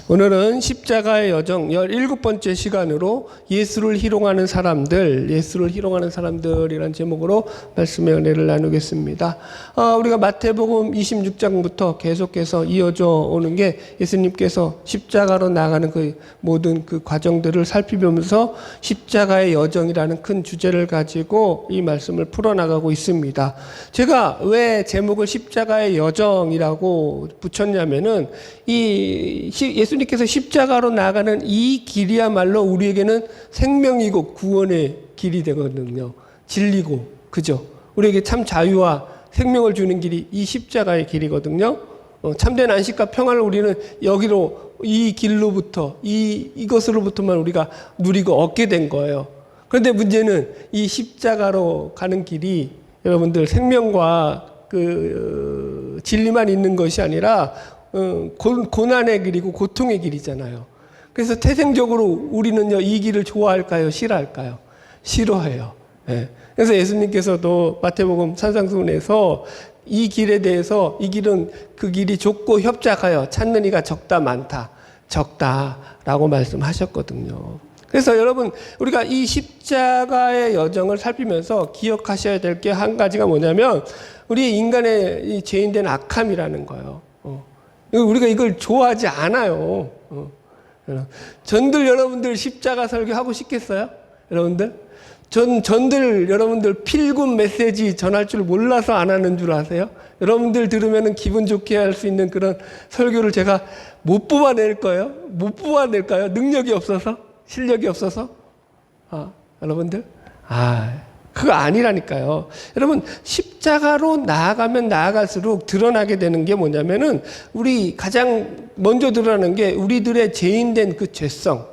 오늘은 십자가의 여정 17번째 시간으로 예수를 희롱하는 사람들이라는 제목으로 말씀의 은혜를 나누겠습니다. 우리가 마태복음 26장부터 계속해서 이어져 오는 게 예수님께서 십자가로 나가는 그 모든 그 과정들을 살피면서 십자가의 여정이라는 큰 주제를 가지고 이 말씀을 풀어나가고 있습니다. 제가 왜 제목을 십자가의 여정이라고 붙였냐면은 예수님께서 십자가로 나가는 이 길이야말로 우리에게는 생명이고 구원의 길이 되거든요. 진리고, 그죠? 우리에게 참 자유와 생명을 주는 길이 이 십자가의 길이거든요. 참된 안식과 평안을 우리는 여기로, 이 길로부터, 이것으로부터만 우리가 누리고 얻게 된 거예요. 그런데 문제는 이 십자가로 가는 길이 여러분들 생명과 그 진리만 있는 것이 아니라 고난의 길이고 고통의 길이잖아요. 그래서 태생적으로 우리는요, 이 길을 좋아할까요? 싫어할까요? 싫어해요. 예. 그래서 예수님께서도 마태복음 산상수훈에서 이 길에 대해서 이 길은 그 길이 좁고 협착하여 찾는 이가 적다라고 말씀하셨거든요. 그래서 여러분, 우리가 이 십자가의 여정을 살피면서 기억하셔야 될 게 한 가지가 뭐냐면 우리 인간의 이 죄인된 악함이라는 거예요. 우리가 이걸 좋아하지 않아요. 전들 여러분들 십자가 설교하고 싶겠어요? 여러분들? 전들 여러분들 필금 메시지 전할 줄 몰라서 안 하는 줄 아세요? 여러분들 들으면 기분 좋게 할 수 있는 그런 설교를 제가 못 뽑아낼 거예요? 못 뽑아낼까요? 능력이 없어서? 실력이 없어서? 여러분들? 그거 아니라니까요. 여러분, 십자가로 나아가면 나아갈수록 드러나게 되는 게 뭐냐면은 우리 가장 먼저 드러나는 게 우리들의 죄인된 그 죄성,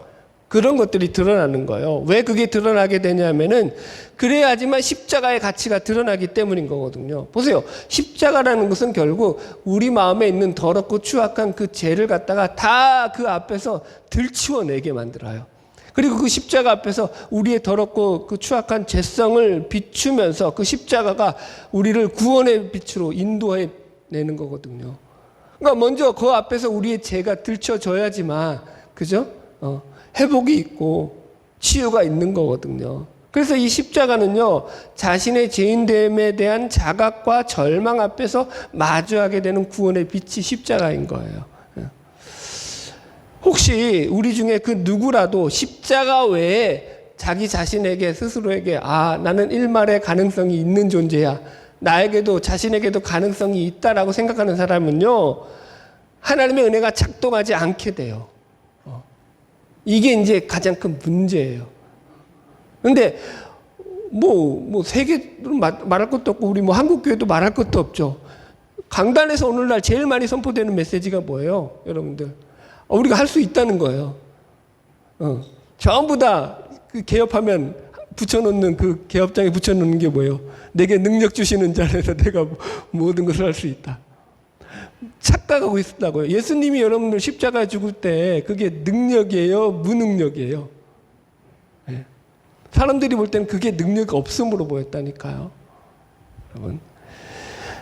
그런 것들이 드러나는 거예요. 왜 그게 드러나게 되냐면은 그래야지만 십자가의 가치가 드러나기 때문인 거거든요. 보세요. 십자가라는 것은 결국 우리 마음에 있는 더럽고 추악한 그 죄를 갖다가 다 그 앞에서 들치워내게 만들어요. 그리고 그 십자가 앞에서 우리의 더럽고 그 추악한 죄성을 비추면서 그 십자가가 우리를 구원의 빛으로 인도해 내는 거거든요. 그러니까 먼저 그 앞에서 우리의 죄가 들춰져야지만, 그죠? 회복이 있고 치유가 있는 거거든요. 그래서 이 십자가는요, 자신의 죄인됨에 대한 자각과 절망 앞에서 마주하게 되는 구원의 빛이 십자가인 거예요. 혹시 우리 중에 그 누구라도 십자가 외에 자기 자신에게 스스로에게 나는 일말의 가능성이 있는 존재야, 나에게도 자신에게도 가능성이 있다라고 생각하는 사람은요, 하나님의 은혜가 작동하지 않게 돼요. 이게 이제 가장 큰 문제예요. 그런데 세계로 말할 것도 없고 우리 한국교회도 말할 것도 없죠. 강단에서 오늘날 제일 많이 선포되는 메시지가 뭐예요, 여러분들? 우리가 할 수 있다는 거예요. 전부 다 그 개업하면 붙여놓는 그 개업장에 붙여놓는 게 뭐예요? 내게 능력 주시는 자 안에서 내가 모든 것을 할 수 있다. 착각하고 있었다고요. 예수님이 여러분들 십자가에 죽을 때 그게 능력이에요? 무능력이에요? 네. 사람들이 볼 때는 그게 능력이 없음으로 보였다니까요. 여러분.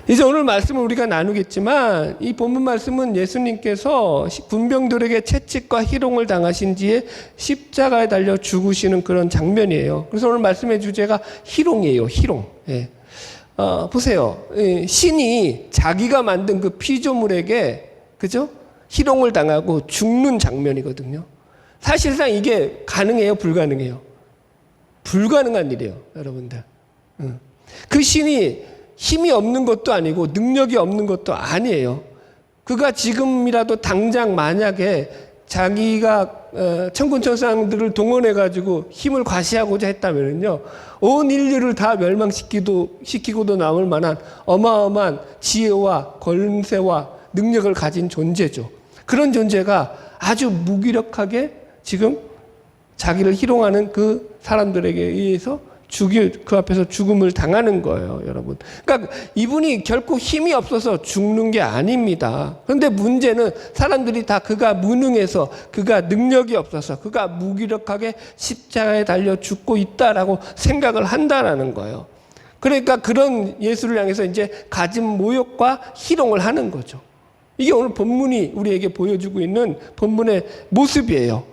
이제 오늘 말씀을 우리가 나누겠지만 이 본문 말씀은 예수님께서 군병들에게 채찍과 희롱을 당하신 뒤에 십자가에 달려 죽으시는 그런 장면이에요. 그래서 오늘 말씀의 주제가 희롱이에요. 희롱. 예. 보세요. 신이 자기가 만든 그 피조물에게, 그죠? 희롱을 당하고 죽는 장면이거든요. 사실상 이게 가능해요? 불가능해요? 불가능한 일이에요, 여러분들. 그 신이 힘이 없는 것도 아니고 능력이 없는 것도 아니에요. 그가 지금이라도 당장 만약에 자기가 천군천사들을 동원해가지고 힘을 과시하고자 했다면요, 온 인류를 다 멸망시키고도 남을 만한 어마어마한 지혜와 권세와 능력을 가진 존재죠. 그런 존재가 아주 무기력하게 지금 자기를 희롱하는 그 사람들에게 의해서 그 앞에서 죽음을 당하는 거예요, 여러분. 그러니까 이분이 결코 힘이 없어서 죽는 게 아닙니다. 그런데 문제는 사람들이 다 그가 무능해서, 그가 능력이 없어서, 그가 무기력하게 십자가에 달려 죽고 있다라고 생각을 한다라는 거예요. 그러니까 그런 예수를 향해서 이제 가진 모욕과 희롱을 하는 거죠. 이게 오늘 본문이 우리에게 보여주고 있는 본문의 모습이에요.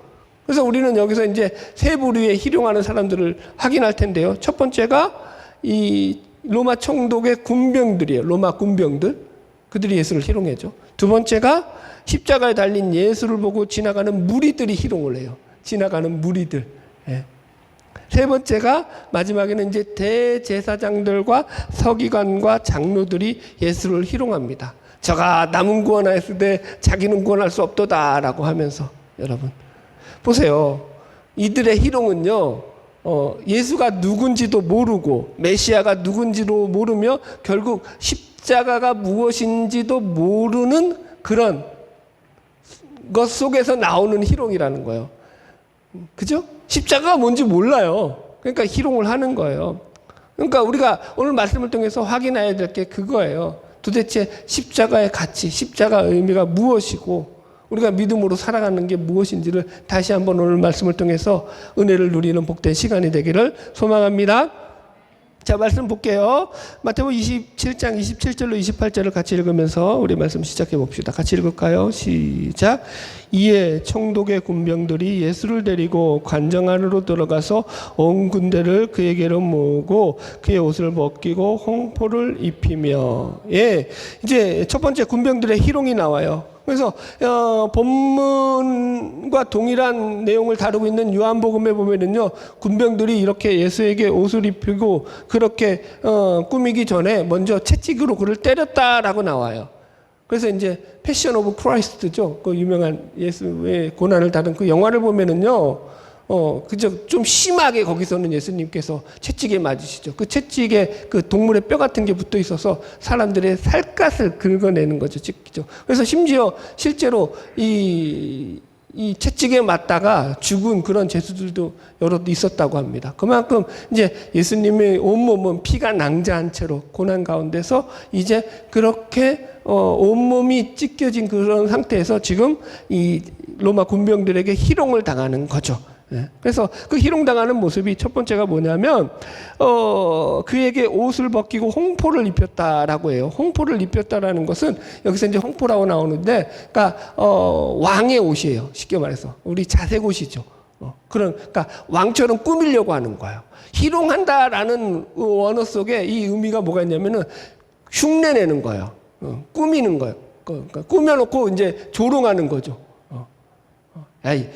그래서 우리는 여기서 이제 세 부류의 희롱하는 사람들을 확인할 텐데요. 첫 번째가 이 로마 총독의 군병들이에요. 로마 군병들. 그들이 예수를 희롱해죠. 두 번째가 십자가에 달린 예수를 보고 지나가는 무리들이 희롱을 해요. 지나가는 무리들. 예. 세 번째가 마지막에는 이제 대제사장들과 서기관과 장로들이 예수를 희롱합니다. 저가 남은 구원하였을 때 자기는 구원할 수 없도다라고 하면서 여러분 보세요. 이들의 희롱은요. 예수가 누군지도 모르고 메시아가 누군지도 모르며 결국 십자가가 무엇인지도 모르는 그런 것 속에서 나오는 희롱이라는 거예요. 그죠? 십자가가 뭔지 몰라요. 그러니까 희롱을 하는 거예요. 그러니까 우리가 오늘 말씀을 통해서 확인해야 될 게 그거예요. 도대체 십자가의 가치, 십자가의 의미가 무엇이고 우리가 믿음으로 살아가는 게 무엇인지를 다시 한번 오늘 말씀을 통해서 은혜를 누리는 복된 시간이 되기를 소망합니다. 자, 말씀 볼게요. 마태복음 27장 27절로 28절을 같이 읽으면서 우리 말씀 시작해 봅시다. 같이 읽을까요? 시작. 이에 총독의 군병들이 예수를 데리고 관정 안으로 들어가서 온 군대를 그에게로 모으고 그의 옷을 벗기고 홍포를 입히며. 예, 이제 첫 번째 군병들의 희롱이 나와요. 그래서 본문과 동일한 내용을 다루고 있는 요한복음에 보면은요, 군병들이 이렇게 예수에게 옷을 입히고 그렇게 꾸미기 전에 먼저 채찍으로 그를 때렸다라고 나와요. 그래서 이제 패션 오브 크라이스트죠. 그 유명한 예수의 고난을 다룬 그 영화를 보면은요, 그저 좀 심하게 거기서는 예수님께서 채찍에 맞으시죠. 그 채찍에 그 동물의 뼈 같은 게 붙어 있어서 사람들의 살갗을 긁어내는 거죠. 찢기죠. 그래서 심지어 실제로 이 채찍에 맞다가 죽은 그런 죄수들도 여러 있었다고 합니다. 그만큼 이제 예수님의 온몸은 피가 낭자한 채로 고난 가운데서 이제 그렇게 온몸이 찢겨진 그런 상태에서 지금 이 로마 군병들에게 희롱을 당하는 거죠. 그래서 그 희롱당하는 모습이 첫 번째가 뭐냐면 그에게 옷을 벗기고 홍포를 입혔다라고 해요. 홍포를 입혔다라는 것은 여기서 이제 홍포라고 나오는데, 그러니까 왕의 옷이에요. 쉽게 말해서 우리 자색 옷이죠. 그러니까 왕처럼 꾸미려고 하는 거예요. 희롱한다라는 원어 속에 이 의미가 뭐가 있냐면은 흉내내는 거예요. 꾸미는 거예요. 그러니까 꾸며놓고 이제 조롱하는 거죠. 아이,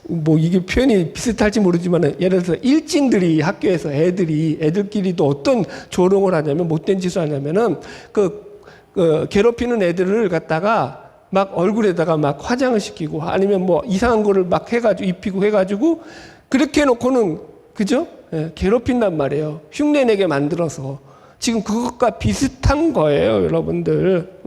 뭐 이게 표현이 비슷할지 모르지만 예를 들어서 일진들이 학교에서 애들끼리도 어떤 조롱을 하냐면 못된 짓을 하냐면은 그 괴롭히는 애들을 갖다가 막 얼굴에다가 막 화장을 시키고 아니면 뭐 이상한 거를 막 해가지고 입히고 해가지고 그렇게 해놓고는 그죠? 예, 괴롭힌단 말이에요. 흉내내게 만들어서. 지금 그것과 비슷한 거예요, 여러분들.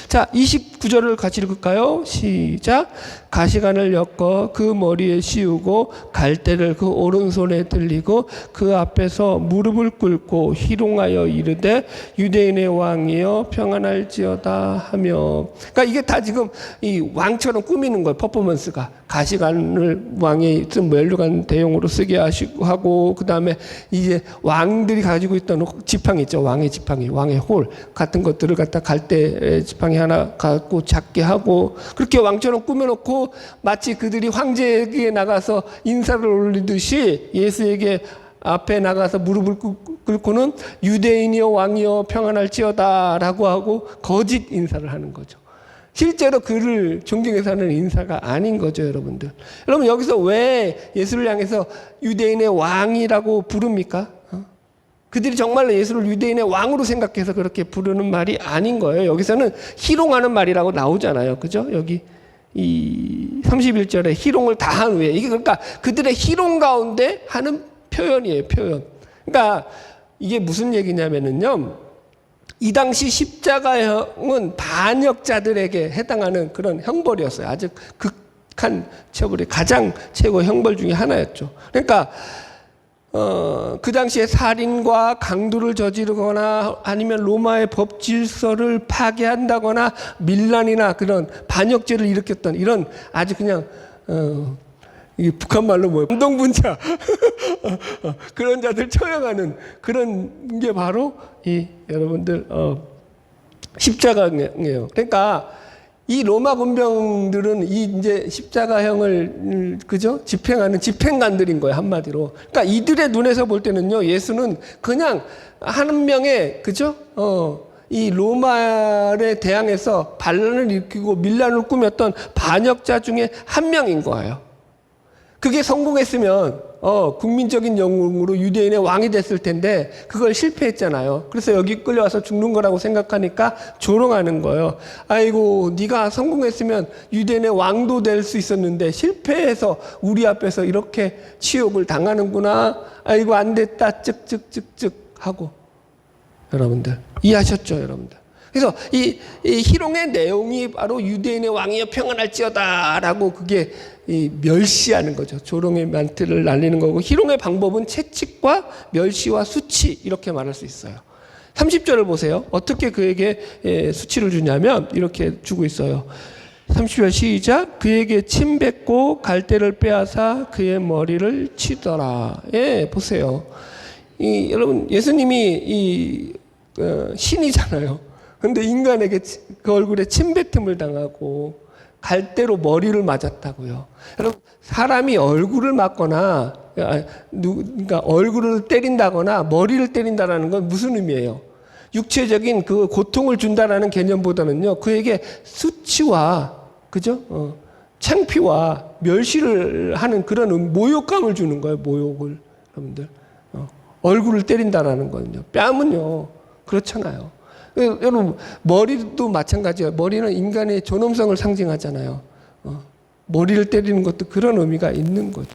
자, 29절을 같이 읽을까요? 시작. 가시관을 엮어 그 머리에 씌우고 갈대를 그 오른손에 들리고 그 앞에서 무릎을 꿇고 희롱하여 이르되 유대인의 왕이여 평안할지어다 하며. 그러니까 이게 다 지금 이 왕처럼 꾸미는 거예요, 퍼포먼스가. 가시관을 왕의 좀 멸류관 대용으로 쓰게 하고 그 다음에 이제 왕들이 가지고 있던 지팡이 있죠. 왕의 지팡이, 왕의 홀 같은 것들을 갖다 갈대 지팡이 하나 갖고 작게 하고 그렇게 왕처럼 꾸며놓고 마치 그들이 황제에게 나가서 인사를 올리듯이 예수에게 앞에 나가서 무릎을 꿇고는 유대인이여 왕이여 평안할지어다라고 하고 거짓 인사를 하는 거죠. 실제로 그를 존경해서 하는 인사가 아닌 거죠, 여러분들. 여러분 여기서 왜 예수를 향해서 유대인의 왕이라고 부릅니까? 그들이 정말로 예수를 유대인의 왕으로 생각해서 그렇게 부르는 말이 아닌 거예요. 여기서는 희롱하는 말이라고 나오잖아요. 그죠? 여기 이 31절에 희롱을 다한 후에 이게 그러니까 그들의 희롱 가운데 하는 표현이에요, 표현. 그러니까 이게 무슨 얘기냐면은요. 이 당시 십자가형은 반역자들에게 해당하는 그런 형벌이었어요. 아주 극한 처벌이 가장 최고 형벌 중에 하나였죠. 그러니까 그 당시에 살인과 강도를 저지르거나 아니면 로마의 법 질서를 파괴한다거나 밀란이나 그런 반역죄를 일으켰던 이런 아주 그냥 이게 북한 말로 뭐예요? 운동분자 그런 자들 처형하는 그런 게 바로 이 여러분들 십자가예요. 그러니까 이 로마 군병들은 이 이제 십자가형을 그죠? 집행하는 집행관들인 거예요, 한마디로. 그러니까 이들의 눈에서 볼 때는요, 예수는 그냥 한 명의 그죠? 이 로마에 대항해서 반란을 일으키고 밀란을 꾸몄던 반역자 중에 한 명인 거예요. 그게 성공했으면 국민적인 영웅으로 유대인의 왕이 됐을 텐데 그걸 실패했잖아요. 그래서 여기 끌려와서 죽는 거라고 생각하니까 조롱하는 거예요. 아이고, 네가 성공했으면 유대인의 왕도 될 수 있었는데 실패해서 우리 앞에서 이렇게 치욕을 당하는구나. 아이고, 안 됐다. 쯧쯧쯧쯧 하고. 여러분들 이해하셨죠, 여러분들? 그래서 이 희롱의 내용이 바로 유대인의 왕이여 평안할지어다라고 그게 멸시하는 거죠. 조롱의 멘트를 날리는 거고, 희롱의 방법은 채찍과 멸시와 수치 이렇게 말할 수 있어요. 30절을 보세요. 어떻게 그에게 수치를 주냐면 이렇게 주고 있어요. 30절 시작. 그에게 침 뱉고 갈대를 빼앗아 그의 머리를 치더라. 예, 보세요. 여러분, 예수님이 신이잖아요. 근데 인간에게 그 얼굴에 침뱉음을 당하고 갈대로 머리를 맞았다고요. 여러분, 사람이 얼굴을 맞거나 그러니까 얼굴을 때린다거나 머리를 때린다라는 건 무슨 의미예요? 육체적인 그 고통을 준다라는 개념보다는요, 그에게 수치와 그죠? 창피와 멸시를 하는 그런 모욕감을 주는 거예요. 모욕을. 여러분들, 얼굴을 때린다라는 거는요. 뺨은요, 그렇잖아요. 여러분, 머리도 마찬가지예요. 머리는 인간의 존엄성을 상징하잖아요. 머리를 때리는 것도 그런 의미가 있는 거죠.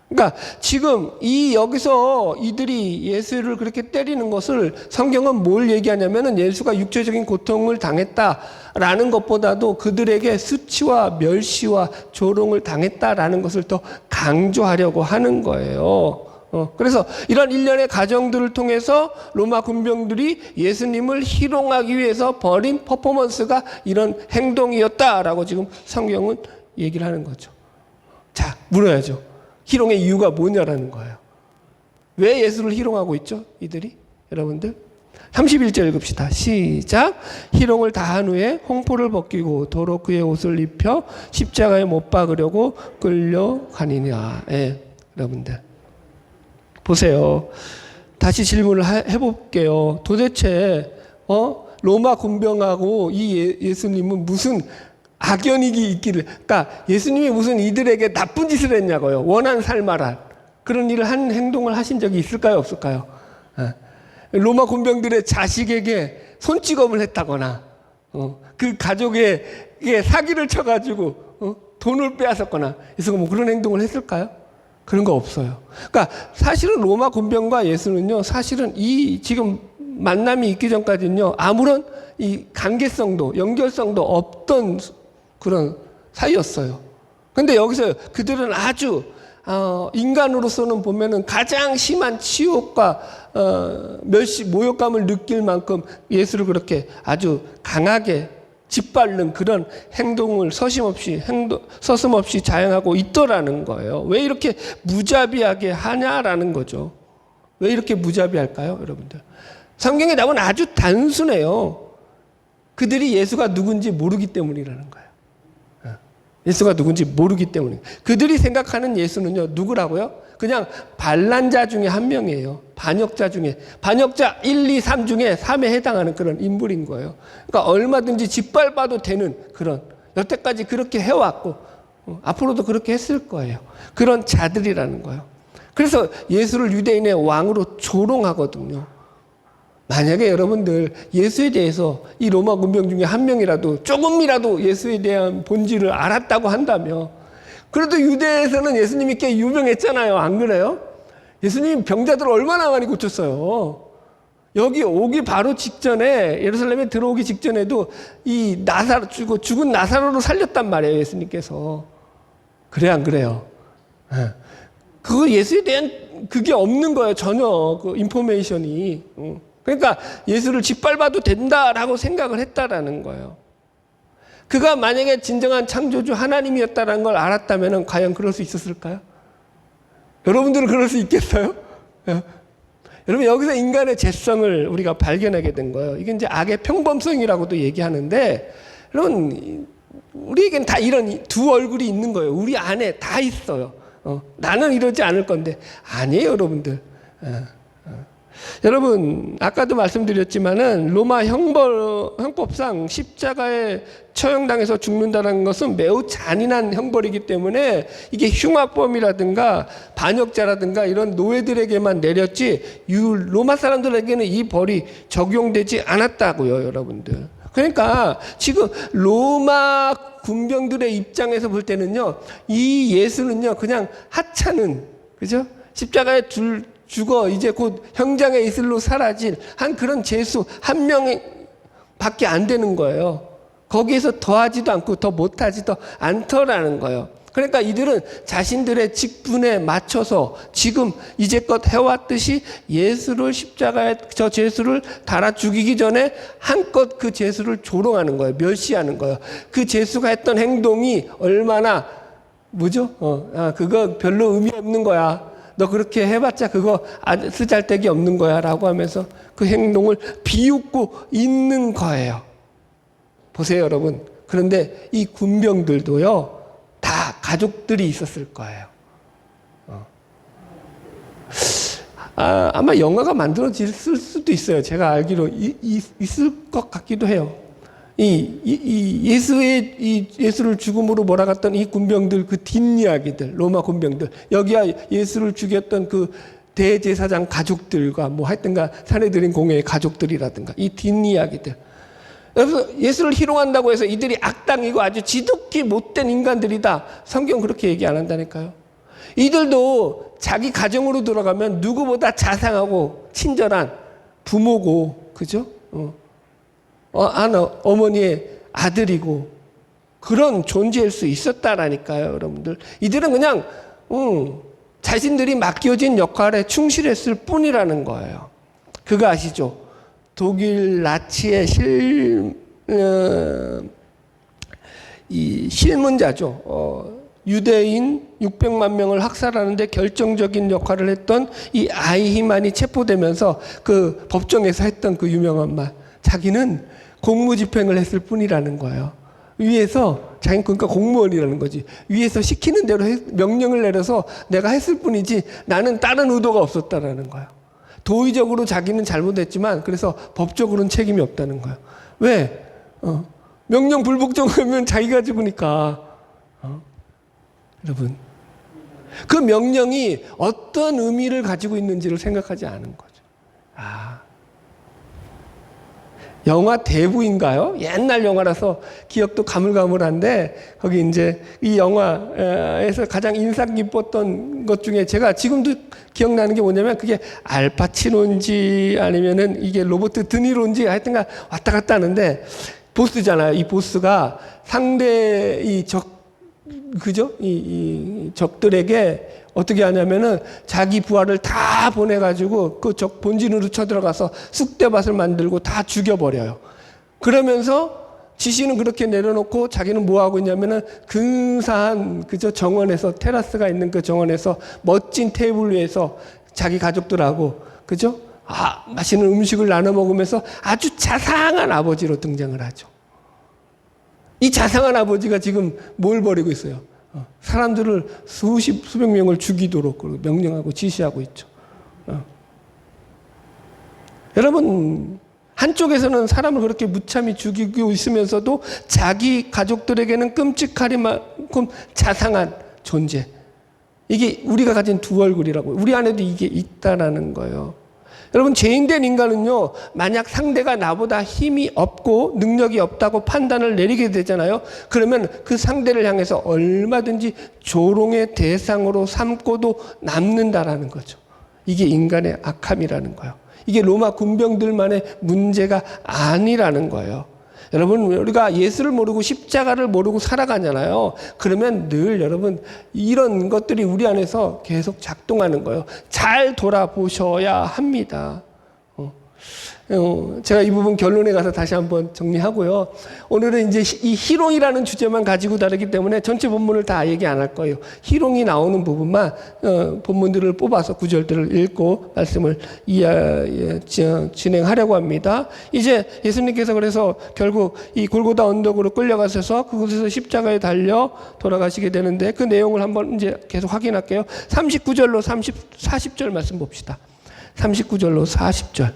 그러니까 지금 여기서 이들이 예수를 그렇게 때리는 것을 성경은 뭘 얘기하냐면은 예수가 육체적인 고통을 당했다라는 것보다도 그들에게 수치와 멸시와 조롱을 당했다라는 것을 더 강조하려고 하는 거예요. 그래서 이런 일련의 과정들을 통해서 로마 군병들이 예수님을 희롱하기 위해서 벌인 퍼포먼스가 이런 행동이었다라고 지금 성경은 얘기를 하는 거죠. 자, 물어야죠. 희롱의 이유가 뭐냐라는 거예요. 왜 예수를 희롱하고 있죠, 이들이? 여러분들 31절 읽읍시다. 시작. 희롱을 다한 후에 홍포를 벗기고 도로 그의 옷을 입혀 십자가에 못 박으려고 끌려가니라. 예, 여러분들 보세요. 다시 질문을 해볼게요. 도대체 로마 군병하고 이 예수님은 무슨 악연이 있기를, 그러니까 예수님이 무슨 이들에게 나쁜 짓을 했냐고요. 원한 살만한 그런 일을 한 행동을 하신 적이 있을까요, 없을까요? 로마 군병들의 자식에게 손찌검을 했다거나 그 가족에게 사기를 쳐가지고 돈을 빼앗았거나 예수가 뭐 그런 행동을 했을까요? 그런 거 없어요. 그러니까 사실은 로마 군병과 예수는요, 사실은 이 지금 만남이 있기 전까지는요, 아무런 이 관계성도 연결성도 없던 그런 사이였어요. 근데 여기서 그들은 아주 인간으로서는 보면은 가장 심한 치욕과 멸시, 모욕감을 느낄 만큼 예수를 그렇게 아주 강하게 짓밟는 그런 행동을 서슴없이 자행하고 있더라는 거예요. 왜 이렇게 무자비하게 하냐라는 거죠. 왜 이렇게 무자비할까요, 여러분들? 성경에 나오면 아주 단순해요. 그들이 예수가 누군지 모르기 때문이라는 거예요. 예수가 누군지 모르기 때문에. 그들이 생각하는 예수는요, 누구라고요? 그냥 반란자 중에 한 명이에요. 반역자 중에. 반역자 1, 2, 3 중에 3에 해당하는 그런 인물인 거예요. 그러니까 얼마든지 짓밟아도 되는 그런, 여태까지 그렇게 해왔고, 앞으로도 그렇게 했을 거예요. 그런 자들이라는 거예요. 그래서 예수를 유대인의 왕으로 조롱하거든요. 만약에 여러분들 예수에 대해서 이 로마 군병 중에 한 명이라도 조금이라도 예수에 대한 본질을 알았다고 한다면, 그래도 유대에서는 예수님이 꽤 유명했잖아요. 안 그래요? 예수님이 병자들을 얼마나 많이 고쳤어요. 여기 오기 바로 직전에, 예루살렘에 들어오기 직전에도 이 죽은 나사로를 살렸단 말이에요, 예수님께서. 그래, 안 그래요? 그거 예수에 대한 그게 없는 거예요, 전혀. 그 인포메이션이. 그러니까 예수를 짓밟아도 된다라고 생각을 했다라는 거예요. 그가 만약에 진정한 창조주 하나님이었다는 걸 알았다면 과연 그럴 수 있었을까요? 여러분들은 그럴 수 있겠어요? 여러분, 여기서 인간의 죄성을 우리가 발견하게 된 거예요. 이게 이제 악의 평범성이라고도 얘기하는데, 여러분, 우리에겐 다 이런 두 얼굴이 있는 거예요. 우리 안에 다 있어요. 나는 이러지 않을 건데 아니에요, 여러분들. 여러분 아까도 말씀드렸지만은 로마 형법상 십자가에 처형당해서 죽는다는 것은 매우 잔인한 형벌이기 때문에 이게 흉악범이라든가 반역자라든가 이런 노예들에게만 내렸지 로마 사람들에게는 이 벌이 적용되지 않았다고요, 여러분들. 그러니까 지금 로마 군병들의 입장에서 볼 때는요, 이 예수는요 그냥 하찮은, 그죠? 십자가에 죽어 이제 곧 형장의 이슬로 사라질 한 그런 죄수 한 명밖에 안 되는 거예요. 거기에서 더하지도 않고 더 못하지도 않더라는 거예요. 그러니까 이들은 자신들의 직분에 맞춰서 지금 이제껏 해왔듯이 예수를 십자가에 저 죄수를 달아 죽이기 전에 한껏 그 죄수를 조롱하는 거예요. 멸시하는 거예요. 그 죄수가 했던 행동이 얼마나 뭐죠? 그거 별로 의미 없는 거야. 너 그렇게 해봤자 그거 쓰잘데기 없는 거야 라고 하면서 그 행동을 비웃고 있는 거예요. 보세요, 여러분. 그런데 이 군병들도요 다 가족들이 있었을 거예요. 아마 영화가 만들어질 수도 있어요. 제가 알기로 있을 것 같기도 해요. 예수를 죽음으로 몰아갔던 이 군병들 그 뒷이야기들, 로마 군병들, 여기야 예수를 죽였던 그 대제사장 가족들과 뭐 하여튼가 사내들인 공회의 가족들이라든가 이 뒷이야기들. 그래서 예수를 희롱한다고 해서 이들이 악당이고 아주 지독히 못된 인간들이다. 성경 그렇게 얘기 안 한다니까요. 이들도 자기 가정으로 돌아가면 누구보다 자상하고 친절한 부모고, 그죠? 어머니의 아들이고 그런 존재일 수 있었다라니까요, 여러분들. 이들은 그냥 자신들이 맡겨진 역할에 충실했을 뿐이라는 거예요. 그거 아시죠? 독일 나치의 실문자죠. 유대인 600만 명을 학살하는데 결정적인 역할을 했던 이 아이히만이 체포되면서 그 법정에서 했던 그 유명한 말, 자기는 공무집행을 했을 뿐이라는 거예요. 위에서, 자기는 그러니까 공무원이라는 거지, 위에서 시키는 대로 명령을 내려서 내가 했을 뿐이지 나는 다른 의도가 없었다라는 거예요. 도의적으로 자기는 잘못했지만 그래서 법적으로는 책임이 없다는 거예요. 왜? 명령 불복종하면 자기가 죽으니까. 여러분, 그 명령이 어떤 의미를 가지고 있는지를 생각하지 않은 거죠. 영화 대부인가요? 옛날 영화라서 기억도 가물가물한데 거기 이제 이 영화에서 가장 인상 깊었던 것 중에 제가 지금도 기억나는 게 뭐냐면 그게 알파치노인지 아니면은 이게 로버트 드니로인지 하여튼가 왔다 갔다 하는데 보스잖아요. 이 보스가 상대 그죠? 이 적들에게 어떻게 하냐면은 자기 부하를 다 보내가지고 그 적 본진으로 쳐들어가서 쑥대밭을 만들고 다 죽여버려요. 그러면서 지시는 그렇게 내려놓고 자기는 뭐 하고 있냐면은 근사한 그저 정원에서 테라스가 있는 그 정원에서 멋진 테이블 위에서 자기 가족들하고 그죠? 맛있는 음식을 나눠 먹으면서 아주 자상한 아버지로 등장을 하죠. 이 자상한 아버지가 지금 뭘 벌이고 있어요? 사람들을 수백 명을 죽이도록 명령하고 지시하고 있죠. 여러분, 한쪽에서는 사람을 그렇게 무참히 죽이고 있으면서도 자기 가족들에게는 끔찍하리만큼 자상한 존재. 이게 우리가 가진 두 얼굴이라고. 우리 안에도 이게 있다라는 거예요. 여러분, 죄인된 인간은요, 만약 상대가 나보다 힘이 없고 능력이 없다고 판단을 내리게 되잖아요. 그러면 그 상대를 향해서 얼마든지 조롱의 대상으로 삼고도 남는다라는 거죠. 이게 인간의 악함이라는 거예요. 이게 로마 군병들만의 문제가 아니라는 거예요. 여러분, 우리가 예수를 모르고 십자가를 모르고 살아가잖아요. 그러면 늘 여러분 이런 것들이 우리 안에서 계속 작동하는 거예요. 잘 돌아보셔야 합니다. 제가 이 부분 결론에 가서 다시 한번 정리하고요. 오늘은 이제 이 희롱이라는 주제만 가지고 다루기 때문에 전체 본문을 다 얘기 안 할 거예요. 희롱이 나오는 부분만 본문들을 뽑아서 구절들을 읽고 말씀을 진행하려고 합니다. 이제 예수님께서 그래서 결국 이 골고다 언덕으로 끌려가셔서 그곳에서 십자가에 달려 돌아가시게 되는데 그 내용을 한번 이제 계속 확인할게요. 39절로 40절 말씀 봅시다. 39절로 40절.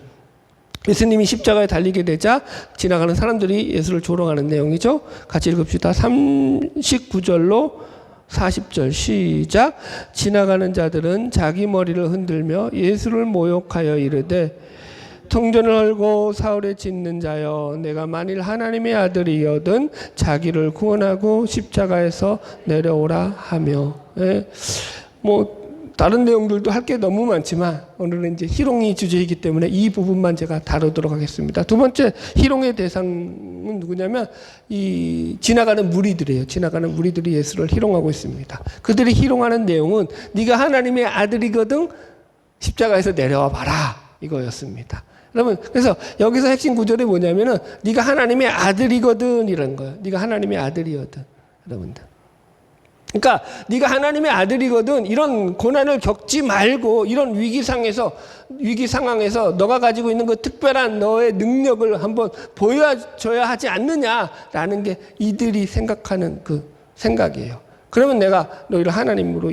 예수님이 십자가에 달리게 되자 지나가는 사람들이 예수를 조롱하는 내용이죠. 같이 읽읍시다. 39절로 40절 시작. 지나가는 자들은 자기 머리를 흔들며 예수를 모욕하여 이르되 통전을 헐고 사울에 짓는 자여 내가 만일 하나님의 아들이여든 자기를 구원하고 십자가에서 내려오라 하며. 다른 내용들도 할 게 너무 많지만 오늘은 이제 희롱이 주제이기 때문에 이 부분만 제가 다루도록 하겠습니다. 두 번째 희롱의 대상은 누구냐면 이 지나가는 무리들이에요. 지나가는 무리들이 예수를 희롱하고 있습니다. 그들이 희롱하는 내용은 네가 하나님의 아들이거든 십자가에서 내려와 봐라 이거였습니다. 여러분 그래서 여기서 핵심 구절이 뭐냐면은 네가 하나님의 아들이거든 이런 거예요. 네가 하나님의 아들이거든 여러분들. 그러니까 네가 하나님의 아들이거든 이런 고난을 겪지 말고 이런 위기 상황에서 너가 가지고 있는 그 특별한 너의 능력을 한번 보여줘야 하지 않느냐라는 게 이들이 생각하는 그 생각이에요. 그러면 내가 너희를 하나님으로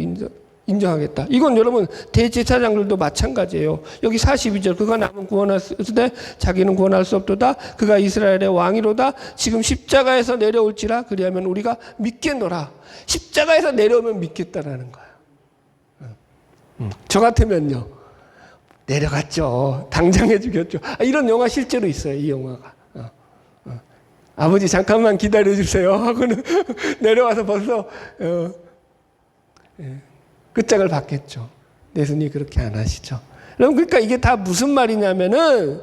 인정하겠다. 이건 여러분 대제사장들도 마찬가지예요. 여기 42절 그가 남은 구원하시되 자기는 구원할 수 없도다. 그가 이스라엘의 왕이로다. 지금 십자가에서 내려올지라 그리하면 우리가 믿겠노라. 십자가에서 내려오면 믿겠다라는 거예요. 저 같으면요 내려갔죠. 당장 해주겠죠. 이런 영화 실제로 있어요. 이 영화가. 아버지 잠깐만 기다려주세요 하고는 내려와서 벌써 끝장을 받겠죠. 예수님이 그렇게 안 하시죠. 여러분 그러니까 이게 다 무슨 말이냐면은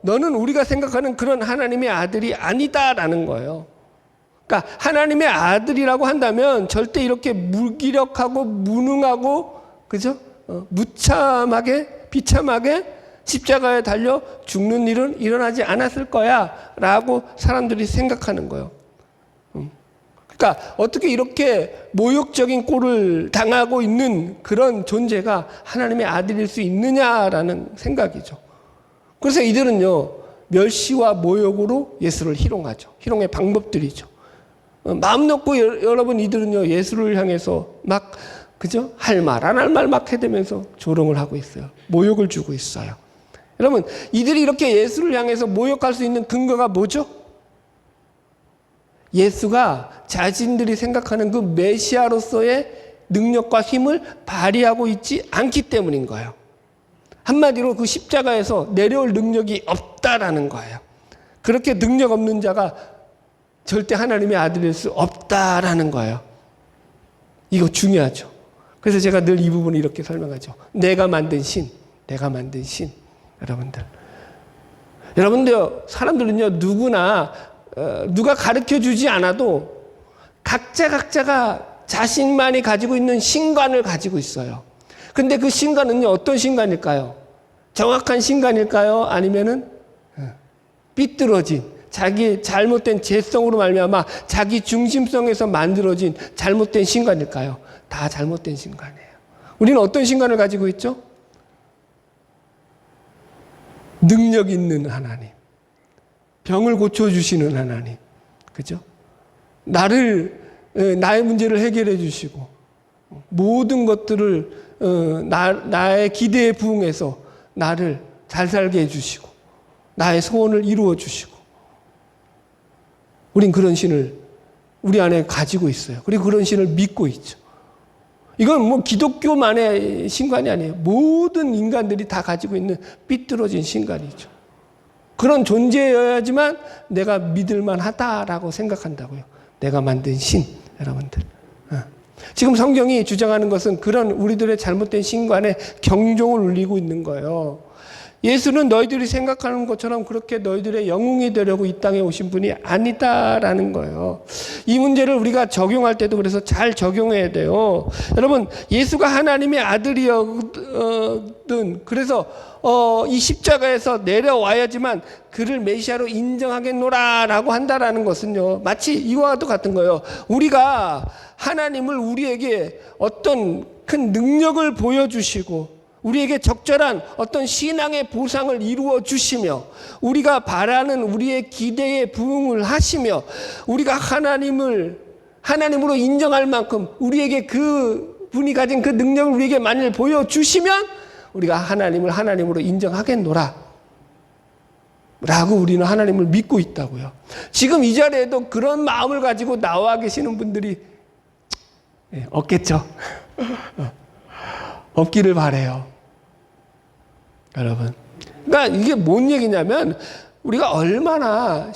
너는 우리가 생각하는 그런 하나님의 아들이 아니다라는 거예요. 그러니까 하나님의 아들이라고 한다면 절대 이렇게 무기력하고 무능하고 그죠? 무참하게 비참하게 십자가에 달려 죽는 일은 일어나지 않았을 거야 라고 사람들이 생각하는 거예요. 그러니까 어떻게 이렇게 모욕적인 꼴을 당하고 있는 그런 존재가 하나님의 아들일 수 있느냐라는 생각이죠. 그래서 이들은요 멸시와 모욕으로 예수를 희롱하죠. 희롱의 방법들이죠. 마음 놓고 여러분 이들은요 예수를 향해서 막 그죠? 할 말 안 할 말 막 해대면서 조롱을 하고 있어요. 모욕을 주고 있어요. 여러분 이들이 이렇게 예수를 향해서 모욕할 수 있는 근거가 뭐죠? 예수가 자신들이 생각하는 그 메시아로서의 능력과 힘을 발휘하고 있지 않기 때문인 거예요. 한마디로 그 십자가에서 내려올 능력이 없다라는 거예요. 그렇게 능력 없는 자가 절대 하나님의 아들일 수 없다라는 거예요. 이거 중요하죠. 그래서 제가 늘 이 부분을 이렇게 설명하죠. 내가 만든 신. 여러분들 사람들은요 누구나 누가 가르쳐주지 않아도 각자가 자신만이 가지고 있는 신관을 가지고 있어요. 근데 그 신관은요 어떤 신관일까요? 정확한 신관일까요? 아니면은 삐뚤어진 자기 잘못된 죄성으로 말미암아 자기 중심성에서 만들어진 잘못된 신관일까요? 다 잘못된 신관이에요. 우리는 어떤 신관을 가지고 있죠? 능력 있는 하나님, 병을 고쳐주시는 하나님, 그죠? 나의 문제를 해결해 주시고 모든 것들을 나의 기대에 부응해서 나를 잘 살게 해주시고 나의 소원을 이루어 주시고 우린 그런 신을 우리 안에 가지고 있어요. 그리고 그런 신을 믿고 있죠. 이건 뭐 기독교만의 신관이 아니에요. 모든 인간들이 다 가지고 있는 삐뚤어진 신관이죠. 그런 존재여야지만 내가 믿을만 하다라고 생각한다고요. 내가 만든 신, 여러분들. 지금 성경이 주장하는 것은 그런 우리들의 잘못된 신관에 경종을 울리고 있는 거예요. 예수는 너희들이 생각하는 것처럼 그렇게 너희들의 영웅이 되려고 이 땅에 오신 분이 아니다라는 거예요. 이 문제를 우리가 적용할 때도 그래서 잘 적용해야 돼요. 여러분, 예수가 하나님의 아들이었든 그래서 이 십자가에서 내려와야지만 그를 메시아로 인정하겠노라라고 한다라는 것은요, 마치 이와 같은 거예요. 우리가 하나님을 우리에게 어떤 큰 능력을 보여주시고 우리에게 적절한 어떤 신앙의 보상을 이루어 주시며 우리가 바라는 우리의 기대에 부응을 하시며 우리가 하나님으로 인정할 만큼 우리에게 그 분이 가진 그 능력을 우리에게 만일 보여주시면 우리가 하나님을 하나님으로 인정하겠노라 라고 우리는 하나님을 믿고 있다고요. 지금 이 자리에도 그런 마음을 가지고 나와 계시는 분들이 없겠죠. 없기를 바라요, 여러분. 그러니까 이게 뭔 얘기냐면 우리가 얼마나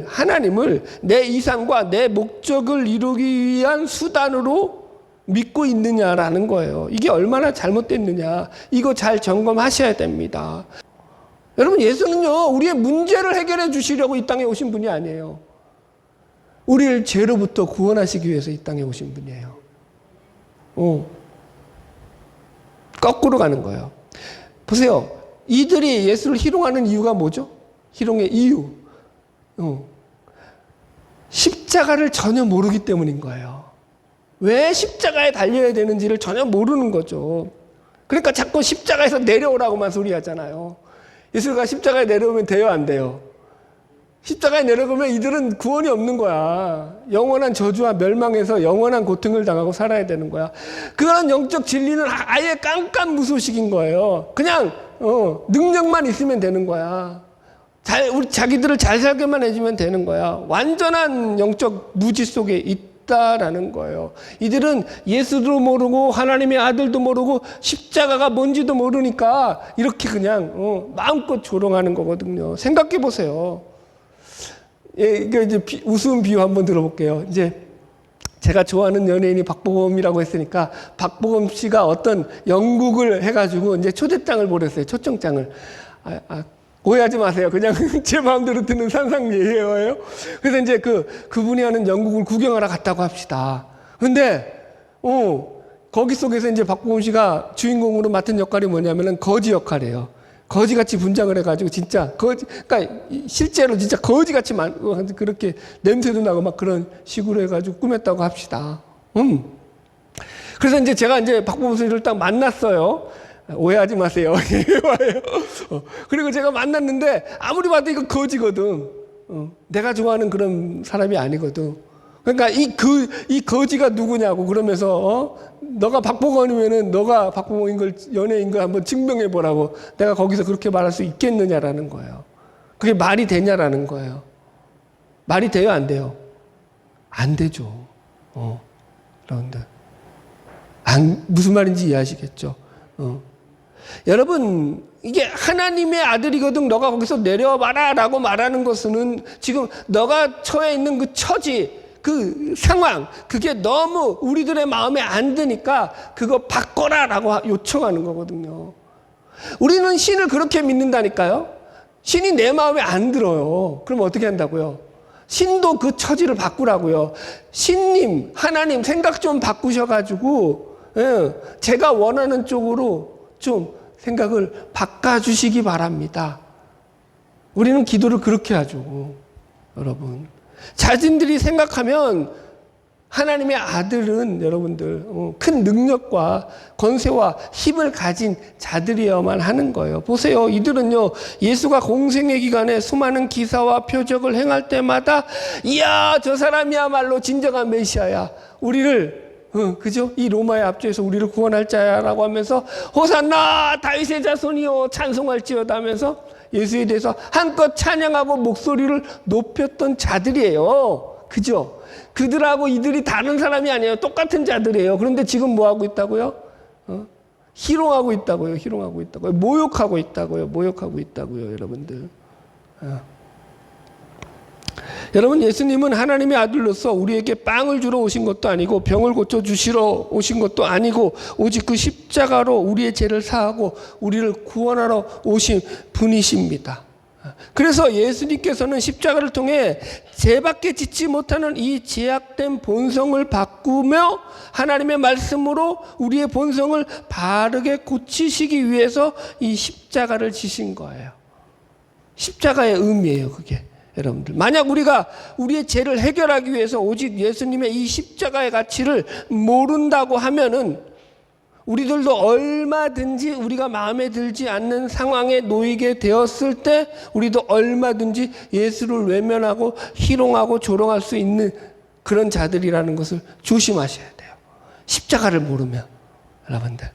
하나님을 내 이상과 내 목적을 이루기 위한 수단으로 믿고 있느냐라는 거예요. 이게 얼마나 잘못됐느냐, 이거 잘 점검하셔야 됩니다. 여러분, 예수는요 우리의 문제를 해결해 주시려고 이 땅에 오신 분이 아니에요. 우리를 죄로부터 구원하시기 위해서 이 땅에 오신 분이에요. 거꾸로 가는 거예요. 보세요. 이들이 예수를 희롱하는 이유가 뭐죠? 희롱의 이유. 십자가를 전혀 모르기 때문인 거예요. 왜 십자가에 달려야 되는지를 전혀 모르는 거죠. 그러니까 자꾸 십자가에서 내려오라고만 소리하잖아요. 예수가 십자가에 내려오면 돼요, 안 돼요? 십자가에 내려오면 이들은 구원이 없는 거야. 영원한 저주와 멸망에서 영원한 고통을 당하고 살아야 되는 거야. 그런 영적 진리는 아예 깜깜무소식인 거예요. 그냥 능력만 있으면 되는 거야. 우리 자기들을 잘 살게만 해주면 되는 거야. 완전한 영적 무지 속에 있다라는 거예요. 이들은 예수도 모르고 하나님의 아들도 모르고 십자가가 뭔지도 모르니까 이렇게 그냥 마음껏 조롱하는 거거든요. 생각해 보세요. 이게 이제 우스운 비유 한번 들어볼게요. 이제 제가 좋아하는 연예인이 박보검이라고 했으니까 박보검 씨가 어떤 연극을 해가지고 이제 초대장을 보냈어요. 초청장을. 오해하지 마세요. 그냥 제 마음대로 듣는 상상예예요. 그래서 이제 그분이 하는 연극을 구경하러 갔다고 합시다. 근데 거기 속에서 이제 박보검 씨가 주인공으로 맡은 역할이 뭐냐면은 거지 역할이에요. 거지같이 분장을 해가지고 진짜 그러니까 실제로 진짜 거지같이 그렇게 냄새도 나고 막 그런 식으로 해가지고 꾸몄다고 합시다. 그래서 이제 제가 이제 박보검 씨를 딱 만났어요. 오해하지 마세요. 그리고 제가 만났는데 아무리 봐도 이거 거지거든. 내가 좋아하는 그런 사람이 아니거든. 그러니까 이 거지가 누구냐고 그러면서 너가 박보검이면은 너가 박보검인 걸 연예인 걸 한번 증명해 보라고 내가 거기서 그렇게 말할 수 있겠느냐라는 거예요. 그게 말이 되냐라는 거예요. 말이 돼요, 안 돼요? 안 되죠. 그런데 무슨 말인지 이해하시겠죠? 여러분, 이게 하나님의 아들이거든 너가 거기서 내려와봐라 라고 말하는 것은 지금 너가 처해 있는 그 처지, 그 상황, 그게 너무 우리들의 마음에 안 드니까 그거 바꿔라 라고 요청하는 거거든요. 우리는 신을 그렇게 믿는다니까요. 신이 내 마음에 안 들어요. 그럼 어떻게 한다고요? 신도 그 처지를 바꾸라고요. 신님, 하나님 생각 좀 바꾸셔가지고 제가 원하는 쪽으로 좀 생각을 바꿔주시기 바랍니다. 우리는 기도를 그렇게 하죠. 여러분, 자신들이 생각하면 하나님의 아들은 여러분들 큰 능력과 권세와 힘을 가진 자들이어야만 하는 거예요. 보세요. 이들은요, 예수가 공생의 기간에 수많은 기사와 표적을 행할 때마다 이야, 저 사람이야말로 진정한 메시아야, 우리를 그죠? 이 로마의 압제에서 우리를 구원할 자야라고 하면서 호산나 다윗의 자손이요 찬송할지어다 하면서 예수에 대해서 한껏 찬양하고 목소리를 높였던 자들이에요. 그죠? 그들하고 이들이 다른 사람이 아니에요. 똑같은 자들이에요. 그런데 지금 뭐 하고 있다고요? 희롱하고 있다고요. 희롱하고 있다고요. 모욕하고 있다고요. 모욕하고 있다고요. 여러분들. 여러분, 예수님은 하나님의 아들로서 우리에게 빵을 주러 오신 것도 아니고 병을 고쳐주시러 오신 것도 아니고 오직 그 십자가로 우리의 죄를 사하고 우리를 구원하러 오신 분이십니다. 그래서 예수님께서는 십자가를 통해 죄밖에 짓지 못하는 이 죄악된 본성을 바꾸며 하나님의 말씀으로 우리의 본성을 바르게 고치시기 위해서 이 십자가를 지신 거예요. 십자가의 의미예요, 그게. 여러분들, 만약 우리가 우리의 죄를 해결하기 위해서 오직 예수님의 이 십자가의 가치를 모른다고 하면은 우리들도 얼마든지 우리가 마음에 들지 않는 상황에 놓이게 되었을 때 우리도 얼마든지 예수를 외면하고 희롱하고 조롱할 수 있는 그런 자들이라는 것을 조심하셔야 돼요. 십자가를 모르면. 여러분들,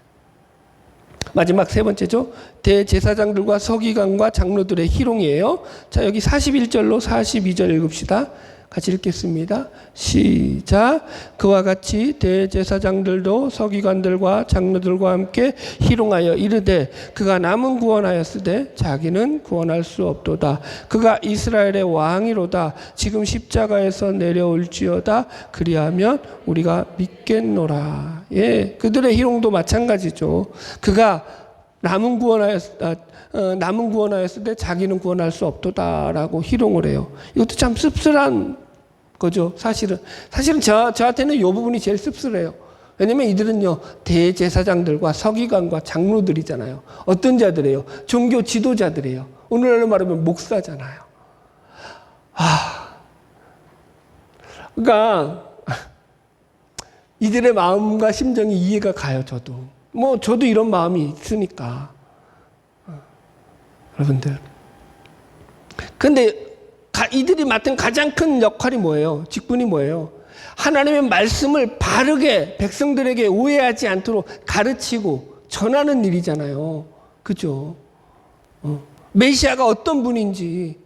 마지막 세 번째죠. 대제사장들과 서기관과 장로들의 희롱이에요. 자, 여기 41절로 42절 읽읍시다. 같이 읽겠습니다. 시작. 그와 같이 대제사장들도 서기관들과 장로들과 함께 희롱하여 이르되 그가 남은 구원하였으되 자기는 구원할 수 없도다. 그가 이스라엘의 왕이로다. 지금 십자가에서 내려올지어다. 그리하면 우리가 믿겠노라. 예, 그들의 희롱도 마찬가지죠. 그가 남은 구원하였을 때 자기는 구원할 수 없도다라고 희롱을 해요. 이것도 참 씁쓸한 거죠. 사실은 저한테는 이 부분이 제일 씁쓸해요. 왜냐면 이들은요, 대제사장들과 서기관과 장로들이잖아요. 어떤 자들이에요? 종교 지도자들이에요. 오늘날로 말하면 목사잖아요. 그러니까 이들의 마음과 심정이 이해가 가요. 저도 이런 마음이 있으니까. 여러분들. 근데 이들이 맡은 가장 큰 역할이 뭐예요? 직분이 뭐예요? 하나님의 말씀을 바르게 백성들에게 오해하지 않도록 가르치고 전하는 일이잖아요. 그죠? 메시아가 어떤 분인지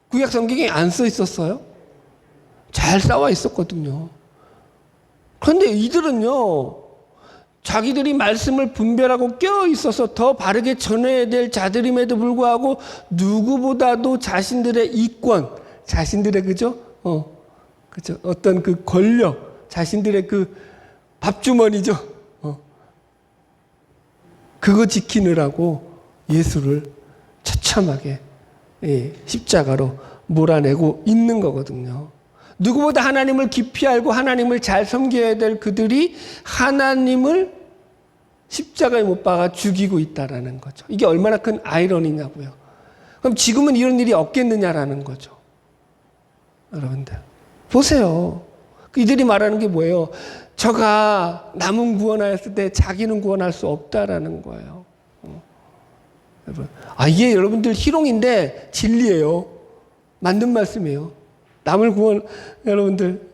구약 성경에 안 써 있었어요? 잘 나와 있었거든요. 그런데 이들은요, 자기들이 말씀을 분별하고 껴 있어서 더 바르게 전해야 될 자들임에도 불구하고 누구보다도 자신들의 이권, 자신들의 그죠? 어떤 그 권력, 자신들의 그 밥주머니죠. 그거 지키느라고 예수를 처참하게 십자가로 몰아내고 있는 거거든요. 누구보다 하나님을 깊이 알고 하나님을 잘 섬겨야 될 그들이 하나님을 십자가에 못 박아 죽이고 있다라는 거죠. 이게 얼마나 큰 아이러니냐고요. 그럼 지금은 이런 일이 없겠느냐라는 거죠. 여러분들 보세요. 이들이 말하는 게 뭐예요? 저가 남은 구원하였을 때 자기는 구원할 수 없다라는 거예요. 이게 여러분들 희롱인데 진리예요. 맞는 말씀이에요. 남을 여러분들,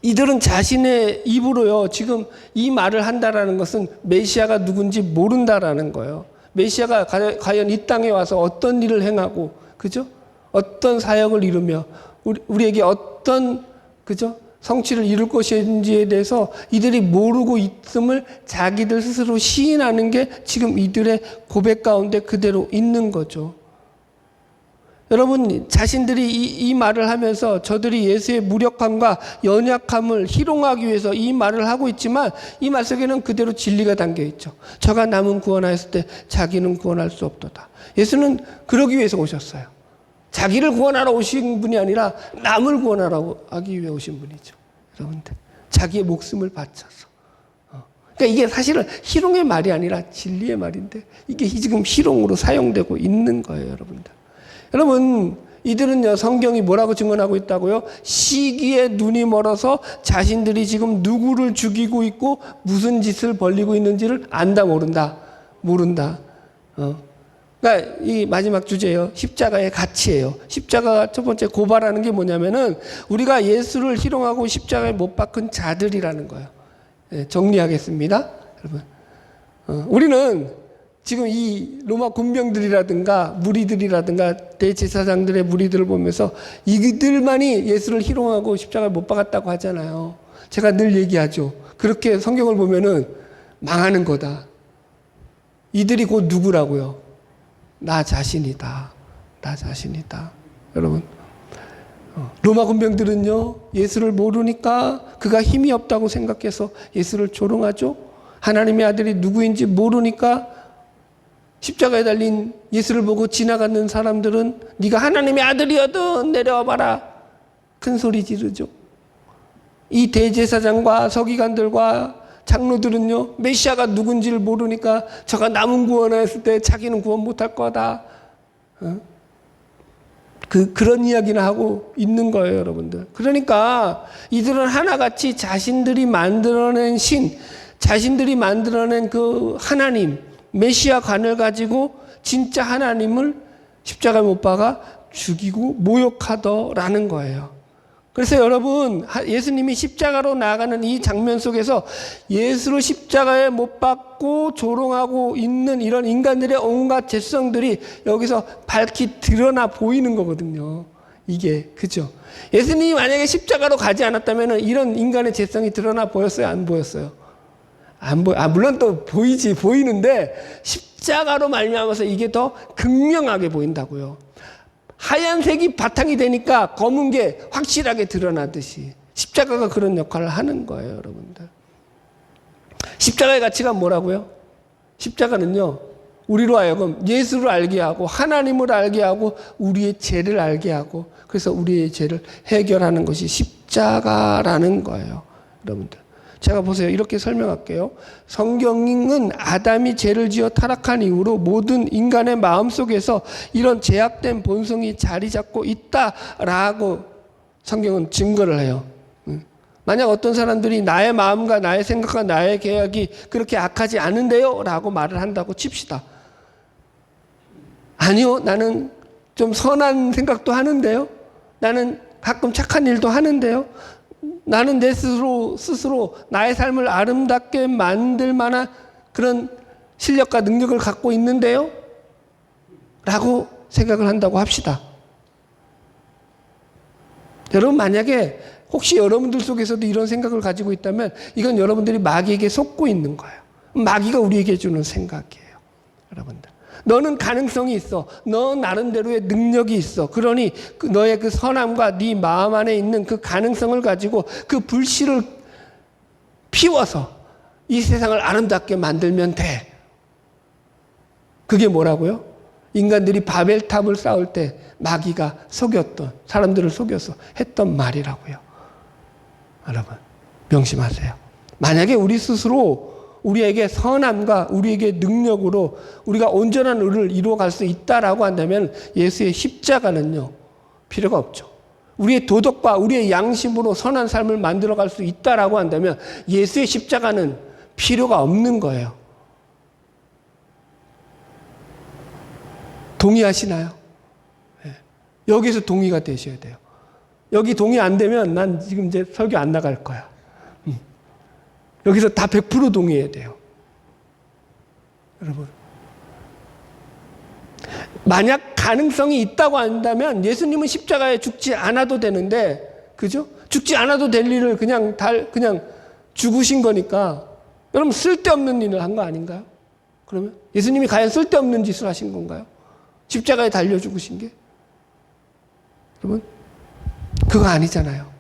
이들은 자신의 입으로요, 지금 이 말을 한다라는 것은 메시아가 누군지 모른다라는 거예요. 메시아가 과연 이 땅에 와서 어떤 일을 행하고, 그죠? 어떤 사역을 이루며, 우리에게 어떤, 그죠? 성취를 이룰 것인지에 대해서 이들이 모르고 있음을 자기들 스스로 시인하는 게 지금 이들의 고백 가운데 그대로 있는 거죠. 여러분, 자신들이 이 말을 하면서 저들이 예수의 무력함과 연약함을 희롱하기 위해서 이 말을 하고 있지만 이 말 속에는 그대로 진리가 담겨 있죠. 저가 남은 구원하였을 때 자기는 구원할 수 없도다. 예수는 그러기 위해서 오셨어요. 자기를 구원하러 오신 분이 아니라 남을 구원하러 하기 위해 오신 분이죠. 여러분들, 자기의 목숨을 바쳐서. 그러니까 이게 사실은 희롱의 말이 아니라 진리의 말인데 이게 지금 희롱으로 사용되고 있는 거예요, 여러분들. 여러분, 이들은요, 성경이 뭐라고 증언하고 있다고요? 시기에 눈이 멀어서 자신들이 지금 누구를 죽이고 있고 무슨 짓을 벌리고 있는지를 안다, 모른다. 그러니까 이 마지막 주제예요. 십자가의 가치예요. 십자가가 첫 번째 고발하는 게 뭐냐면은 우리가 예수를 희롱하고 십자가에 못 박은 자들이라는 거예요. 네, 정리하겠습니다. 여러분, 우리는 지금 이 로마 군병들이라든가 무리들이라든가 대제사장들의 무리들을 보면서 이들만이 예수를 희롱하고 십자가에 못 박았다고 하잖아요. 제가 늘 얘기하죠. 그렇게 성경을 보면은 망하는 거다. 이들이 곧 누구라고요? 나 자신이다. 여러분, 로마 군병들은요, 예수를 모르니까 그가 힘이 없다고 생각해서 예수를 조롱하죠. 하나님의 아들이 누구인지 모르니까 십자가에 달린 예수를 보고 지나가는 사람들은 네가 하나님의 아들이거든 내려와 봐라 큰 소리 지르죠. 이 대제사장과 서기관들과 장로들은요, 메시아가 누군지를 모르니까 저가 남은 구원했을 때 자기는 구원 못할 거다. 그런 이야기나 하고 있는 거예요, 여러분들. 그러니까 이들은 하나같이 자신들이 만들어낸 신, 자신들이 만들어낸 그 하나님, 메시아 관을 가지고 진짜 하나님을 십자가에 못 박아 죽이고 모욕하더라는 거예요. 그래서 여러분, 예수님이 십자가로 나가는 이 장면 속에서 예수를 십자가에 못 박고 조롱하고 있는 이런 인간들의 온갖 죄성들이 여기서 밝히 드러나 보이는 거거든요. 이게, 그죠? 예수님이 만약에 십자가로 가지 않았다면 이런 인간의 죄성이 드러나 보였어요? 안 보였어요? 물론 또 보이는데 십자가로 말미암아서 이게 더 극명하게 보인다고요. 하얀색이 바탕이 되니까 검은 게 확실하게 드러나듯이 십자가가 그런 역할을 하는 거예요, 여러분들. 십자가의 가치가 뭐라고요? 십자가는요, 우리로 하여금 예수를 알게 하고 하나님을 알게 하고 우리의 죄를 알게 하고 그래서 우리의 죄를 해결하는 것이 십자가라는 거예요, 여러분들. 제가 보세요. 이렇게 설명할게요. 성경은 아담이 죄를 지어 타락한 이후로 모든 인간의 마음속에서 이런 죄악된 본성이 자리 잡고 있다라고 성경은 증거를 해요. 만약 어떤 사람들이 나의 마음과 나의 생각과 나의 계획이 그렇게 악하지 않은데요? 라고 말을 한다고 칩시다. 아니요. 나는 좀 선한 생각도 하는데요. 나는 가끔 착한 일도 하는데요. 나는 내 스스로 나의 삶을 아름답게 만들 만한 그런 실력과 능력을 갖고 있는데요? 라고 생각을 한다고 합시다. 여러분, 만약에 혹시 여러분들 속에서도 이런 생각을 가지고 있다면 이건 여러분들이 마귀에게 속고 있는 거예요. 마귀가 우리에게 주는 생각이에요, 여러분들. 너는 가능성이 있어. 너 나름대로의 능력이 있어. 그러니 너의 그 선함과 네 마음 안에 있는 그 가능성을 가지고 그 불씨를 피워서 이 세상을 아름답게 만들면 돼. 그게 뭐라고요? 인간들이 바벨탑을 쌓을 때 마귀가 속였던, 사람들을 속여서 했던 말이라고요. 여러분, 명심하세요. 만약에 우리 스스로 우리에게 선함과 우리에게 능력으로 우리가 온전한 의를 이루어갈 수 있다라고 한다면 예수의 십자가는요, 필요가 없죠. 우리의 도덕과 우리의 양심으로 선한 삶을 만들어갈 수 있다라고 한다면 예수의 십자가는 필요가 없는 거예요. 동의하시나요? 네. 여기서 동의가 되셔야 돼요. 여기 동의 안 되면 난 지금 이제 설교 안 나갈 거야. 여기서 다 100% 동의해야 돼요. 여러분. 만약 가능성이 있다고 한다면 예수님은 십자가에 죽지 않아도 되는데, 그죠? 죽지 않아도 될 일을 그냥 죽으신 거니까, 여러분 쓸데없는 일을 한 거 아닌가요? 그러면 예수님이 과연 쓸데없는 짓을 하신 건가요? 십자가에 달려 죽으신 게? 여러분, 그거 아니잖아요.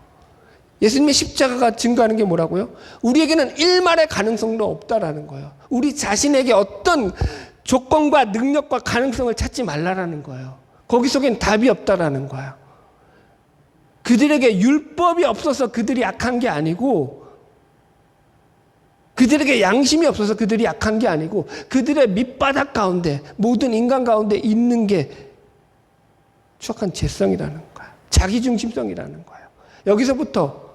예수님의 십자가가 증거하는 게 뭐라고요? 우리에게는 일말의 가능성도 없다라는 거예요. 우리 자신에게 어떤 조건과 능력과 가능성을 찾지 말라라는 거예요. 거기 속엔 답이 없다라는 거예요. 그들에게 율법이 없어서 그들이 약한 게 아니고, 그들에게 양심이 없어서 그들이 약한 게 아니고, 그들의 밑바닥 가운데, 모든 인간 가운데 있는 게 추악한 죄성이라는 거예요. 자기중심성이라는 거예요. 여기서부터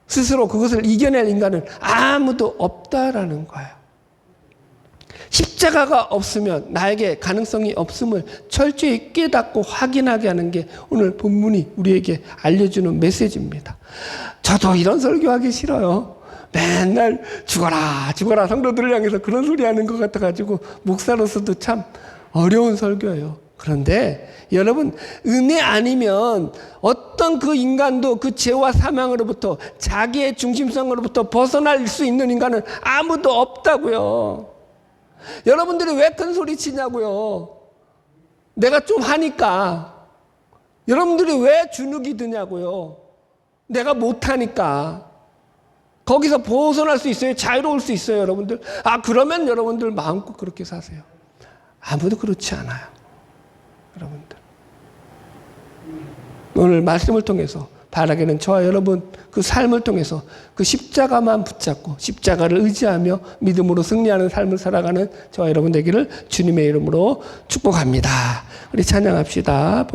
스스로 그것을 이겨낼 인간은 아무도 없다라는 거예요. 십자가가 없으면 나에게 가능성이 없음을 철저히 깨닫고 확인하게 하는 게 오늘 본문이 우리에게 알려주는 메시지입니다. 저도 이런 설교하기 싫어요. 맨날 죽어라 죽어라 성도들을 향해서 그런 소리 하는 것 같아가지고 목사로서도 참 어려운 설교예요. 그런데 여러분, 은혜 아니면 어떤 그 인간도 그 죄와 사망으로부터, 자기의 중심성으로부터 벗어날 수 있는 인간은 아무도 없다고요. 여러분들이 왜 큰 소리 치냐고요. 내가 좀 하니까. 여러분들이 왜 주눅이 드냐고요. 내가 못하니까. 거기서 벗어날 수 있어요. 자유로울 수 있어요, 여러분들. 그러면 여러분들 마음껏 그렇게 사세요. 아무도 그렇지 않아요, 여러분들. 오늘 말씀을 통해서 바라기는 저와 여러분 그 삶을 통해서 그 십자가만 붙잡고 십자가를 의지하며 믿음으로 승리하는 삶을 살아가는 저와 여러분 되기를 주님의 이름으로 축복합니다. 우리 찬양합시다.